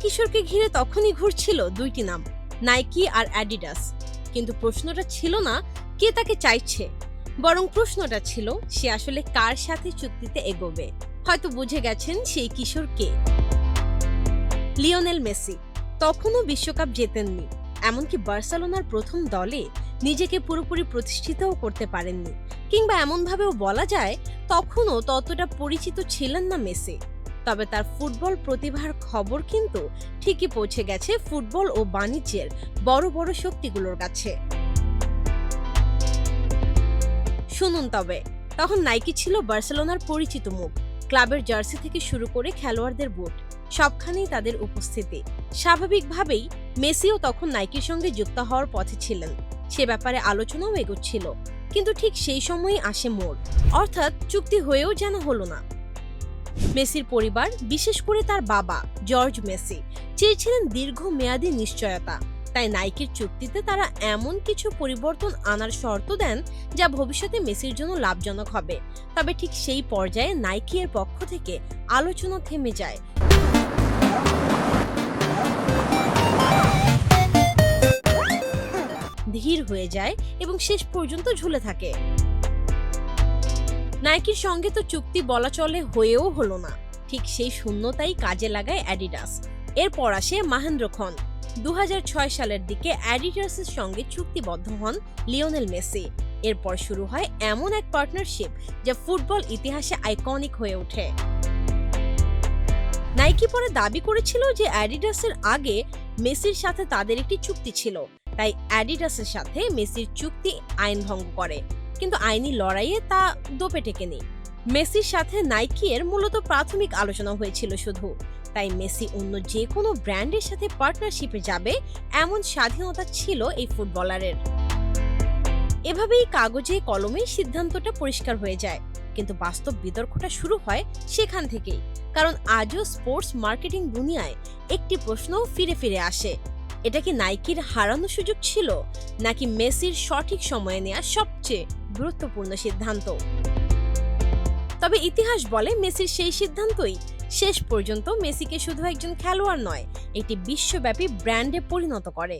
কিশোরকে ঘিরে তখনই ঘুরছিল দুইটি নাম, নাইকি আর অ্যাডিডাস। কিন্তু প্রশ্নটা ছিল না কে তাকে চাইছে, বরং প্রশ্নটা ছিল সে আসলে কার সাথে চুক্তিতে এগোবে। হয়তো বুঝে গেছেন সেই কিশোর কে। লিওনেল মেসি তখনও বিশ্বকাপ জেতেননি, এমনকি বার্সেলোনার প্রথম দলে নিজেকে পুরোপুরি প্রতিষ্ঠিতও করতে পারেননি, কিংবা এমনভাবেও বলা যায় তখনও ততটা পরিচিত ছিলেন না মেসি। তবে তার ফুটবল প্রতিভার খবর কিন্তু ঠিকই পৌঁছে গেছে ফুটবল ও বাণিজ্যের বড় বড় শক্তিগুলোর কাছে। শুনুন তবে, তখন নাইকি ছিল বার্সেলোনার পরিচিত মুখ। ক্লাবের জার্সি থেকে শুরু করে খেলোয়াড়দের বুট, সবখানেই তাদের উপস্থিতি। স্বাভাবিকভাবেই মেসিও তখন নাইকির সঙ্গে যুক্ত হওয়ার পথে ছিলেন, সে ব্যাপারে আলোচনাও এগোচ্ছিল। কিন্তু ঠিক সেই সময়ই আসে মোড়, অর্থাৎ চুক্তি হয়েও যেন হলো না। মেসির পরিবার, বিশেষ করে তার বাবা জর্জ মেসি, চেয়েছিলেন দীর্ঘমেয়াদী নিশ্চয়তা। তাই নাইকির চুক্তিতে তারা এমন কিছু পরিবর্তন আনার শর্ত দেন যা ভবিষ্যতে মেসির জন্য লাভজনক হবে। তবে ঠিক সেই পর্যায়ে নাইকি এর পক্ষ থেকে আলোচনা থেমে যায়। ধীর হয়ে যায় এবং শেষ পর্যন্ত ঝুলে থাকে। নাইকির সঙ্গে তো চুক্তি বলা চলে হয়েও হলো না। ঠিক সেই শূন্যতাই কাজে লাগায় অ্যাডিডাস। এরপর আসে মহেন্দ্র খন। 2006 সালের দিকে অ্যাডিডাসের সঙ্গে চুক্তিবদ্ধ হন লিওনেল মেসি। এরপর শুরু হয় এমন এক পার্টনারশিপ যা ফুটবল ইতিহাসে আইকনিক হয়ে ওঠে। নাইকি পরে দাবি করেছিল যে অ্যাডিডাসের আগে মেসির সাথে তাদের একটি চুক্তি ছিল, তাই অ্যাডিডাসের সাথে মেসির চুক্তি আইন ভঙ্গ করে। কিন্তু আইনি লড়াইয়ে তা দোপে টেকেনি। মেসির সাথে নাইকি এর মূলত প্রাথমিক আলোচনা হয়েছিল শুধু, তাই মেসি অন্য যে কোনো ব্র্যান্ডের সাথে পার্টনারশিপে যাবে এমন স্বাধীনতা ছিল এই ফুটবলারের। এভাবেই কাগজে কলমে সিদ্ধান্তটা পরিষ্কার হয়ে যায়। কিন্তু বাস্তব বিতর্কটা শুরু হয় সেখান থেকেই, কারণ আজও স্পোর্টস মার্কেটিং দুনিয়ায় একটি প্রশ্ন ফিরে ফিরে আসে, এটা কি নাইকির হারানো সুযোগ ছিল, নাকি মেসির সঠিক সময়ে নেওয়া সবচেয়ে গুরুত্বপূর্ণ সিদ্ধান্ত? তবে ইতিহাস বলে মেসির সেই সিদ্ধান্তই শেষ পর্যন্ত মেসিকে শুধু একজন খেলোয়াড় নয়, একটি বিশ্বব্যাপী ব্র্যান্ডে পরিণত করে।